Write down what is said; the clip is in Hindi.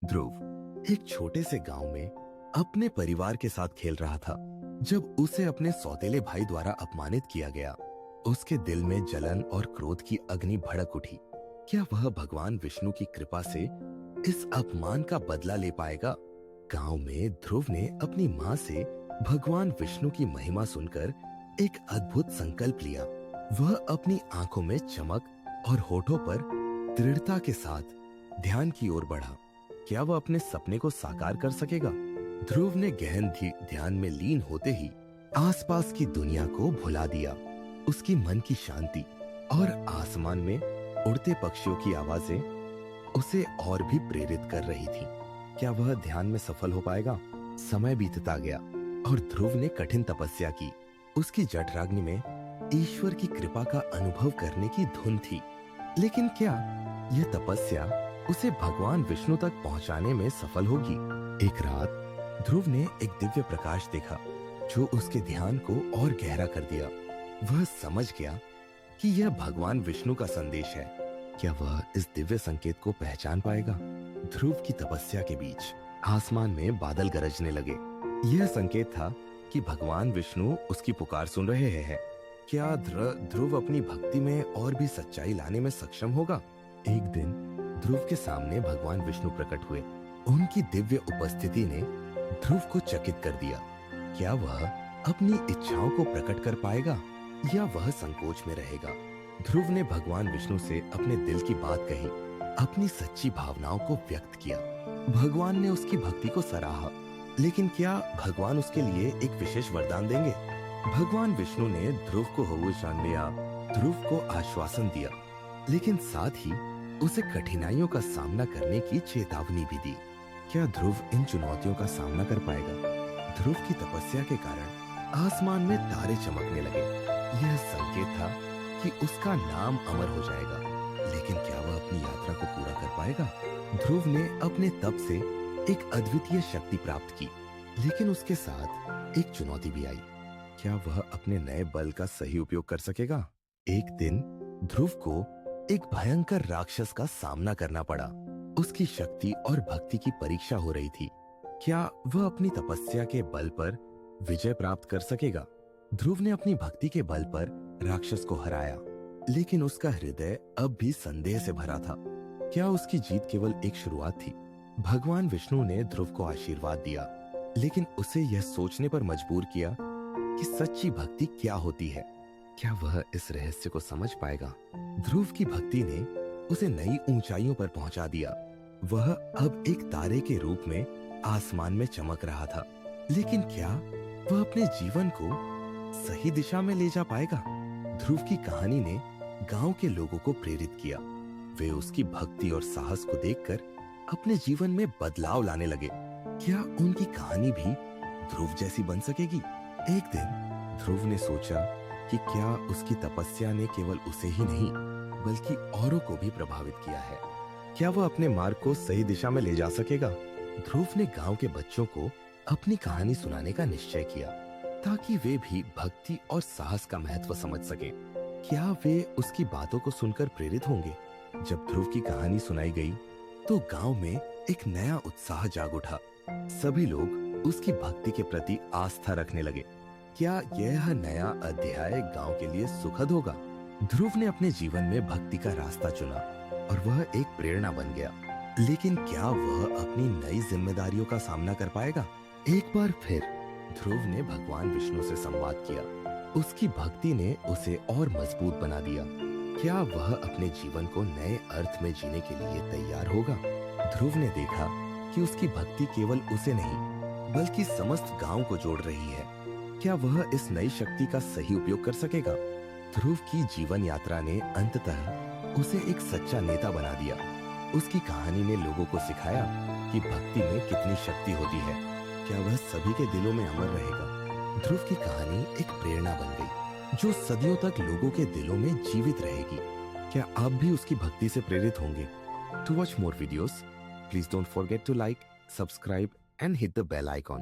ध्रुव एक छोटे से गांव में अपने परिवार के साथ खेल रहा था जब उसे अपने सौतेले भाई द्वारा अपमानित किया गया। उसके दिल में जलन और क्रोध की अग्नि भड़क उठी। क्या वह भगवान विष्णु की कृपा से इस अपमान का बदला ले पाएगा? गांव में ध्रुव ने अपनी माँ से भगवान विष्णु की महिमा सुनकर एक अद्भुत संकल्प लिया। वह अपनी आंखों में चमक और होठों पर दृढ़ता के साथ ध्यान की ओर बढ़ा। क्या वह अपने सपने को साकार कर सकेगा? ध्रुव ने गहन ध्यान में लीन होते ही आसपास की दुनिया को भुला दिया। उसकी मन की शांति और आसमान में उड़ते पक्षियों की आवाजें उसे और भी प्रेरित कर रही थी। क्या वह ध्यान में सफल हो पाएगा? समय बीतता गया और ध्रुव ने कठिन तपस्या की। उसकी जठराग्नि में ईश्वर की कृपा का अनुभव करने की धुन थी। लेकिन क्या यह तपस्या उसे भगवान विष्णु तक पहुंचाने में सफल होगी? एक रात ध्रुव ने एक दिव्य प्रकाश देखा जो उसके ध्यान को और गहरा कर दिया। वह समझ गया कि यह भगवान विष्णु का संदेश है। क्या वह इस दिव्य संकेत को पहचान पाएगा? ध्रुव की तपस्या के बीच आसमान में बादल गरजने लगे। यह संकेत था कि भगवान विष्णु उसकी पुकार सुन रहे हैं। क्या ध्रुव अपनी भक्ति में और भी सच्चाई लाने में सक्षम होगा? एक दिन ध्रुव के सामने भगवान विष्णु प्रकट हुए। उनकी दिव्य उपस्थिति ने ध्रुव को चकित कर दिया। क्या वह अपनी इच्छाओं को प्रकट कर पाएगा या वह संकोच में रहेगा? ध्रुव ने भगवान विष्णु से अपने दिल की बात कही, अपनी सच्ची भावनाओं को व्यक्त किया। भगवान ने उसकी भक्ति को सराहा। लेकिन क्या भगवान उसके लिए एक विशेष वरदान देंगे? भगवान विष्णु ने ध्रुव को होश जान लिया, ध्रुव को आश्वासन दिया, लेकिन साथ ही उसे कठिनाइयों का सामना करने की चेतावनी भी दी। क्या ध्रुव इन चुनौतियों का सामना कर पाएगा? ध्रुव की तपस्या के कारण आसमान में तारे चमकने लगे। यह संकेत था कि उसका नाम अमर हो जाएगा। लेकिन क्या वह अपनी यात्रा को पूरा कर पाएगा? ध्रुव ने अपने तप से एक अद्वितीय शक्ति प्राप्त की, लेकिन उसके साथ एक चुनौती भी आई। क्या वह अपने नए बल का सही उपयोग कर सकेगा? एक दिन ध्रुव को एक भयंकर राक्षस का सामना करना पड़ा। उसकी शक्ति और भक्ति की परीक्षा हो रही थी। क्या वह अपनी तपस्या के बल पर विजय प्राप्त कर सकेगा? ध्रुव ने अपनी भक्ति के बल पर राक्षस को हराया, लेकिन उसका हृदय अब भी संदेह से भरा था। क्या उसकी जीत केवल एक शुरुआत थी? भगवान विष्णु ने ध्रुव को आशीर्वाद दिया, लेकिन उसे यह सोचने पर मजबूर किया कि सच्ची भक्ति क्या होती है। क्या वह इस रहस्य को समझ पाएगा? ध्रुव की भक्ति ने उसे नई ऊंचाइयों पर पहुंचा दिया। वह अब एक तारे के रूप में आसमान में चमक रहा था। लेकिन क्या वह अपने जीवन को सही दिशा में ले जा पाएगा? ध्रुव की कहानी ने गांव के लोगों को प्रेरित किया। वे उसकी भक्ति और साहस को देखकर अपने जीवन में बदलाव लाने लगे। क्या उनकी कहानी भी ध्रुव जैसी बन सकेगी? एक दिन ध्रुव ने सोचा कि क्या उसकी तपस्या ने केवल उसे ही नहीं बल्कि औरों को भी प्रभावित किया है। क्या वह अपने मार्ग को सही दिशा में ले जा सकेगा? ध्रुव ने गांव के बच्चों को अपनी कहानी सुनाने का निश्चय किया ताकि वे भी भक्ति और साहस का महत्व समझ सकें। क्या वे उसकी बातों को सुनकर प्रेरित होंगे? जब ध्रुव की कहानी सुनाई गई तो गांव में एक नया उत्साह जाग उठा। सभी लोग उसकी भक्ति के प्रति आस्था रखने लगे। क्या यह नया अध्याय गांव के लिए सुखद होगा? ध्रुव ने अपने जीवन में भक्ति का रास्ता चुना और वह एक प्रेरणा बन गया। लेकिन क्या वह अपनी नई जिम्मेदारियों का सामना कर पाएगा? एक बार फिर ध्रुव ने भगवान विष्णु से संवाद किया। उसकी भक्ति ने उसे और मजबूत बना दिया। क्या वह अपने जीवन को नए अर्थ में जीने के लिए तैयार होगा? ध्रुव ने देखा कि उसकी भक्ति केवल उसे नहीं बल्कि समस्त गांव को जोड़ रही है। क्या वह इस नई शक्ति का सही उपयोग कर सकेगा? ध्रुव की जीवन यात्रा ने अंततः उसे एक सच्चा नेता बना दिया। उसकी कहानी ने लोगों को सिखाया कि भक्ति में कितनी शक्ति होती है। क्या वह सभी के दिलों में अमर रहेगा? ध्रुव की कहानी एक प्रेरणा बन गई जो सदियों तक लोगों के दिलों में जीवित रहेगी। क्या आप भी उसकी भक्ति से प्रेरित होंगे? To watch more videos, please don't forget to like, subscribe and hit the bell icon.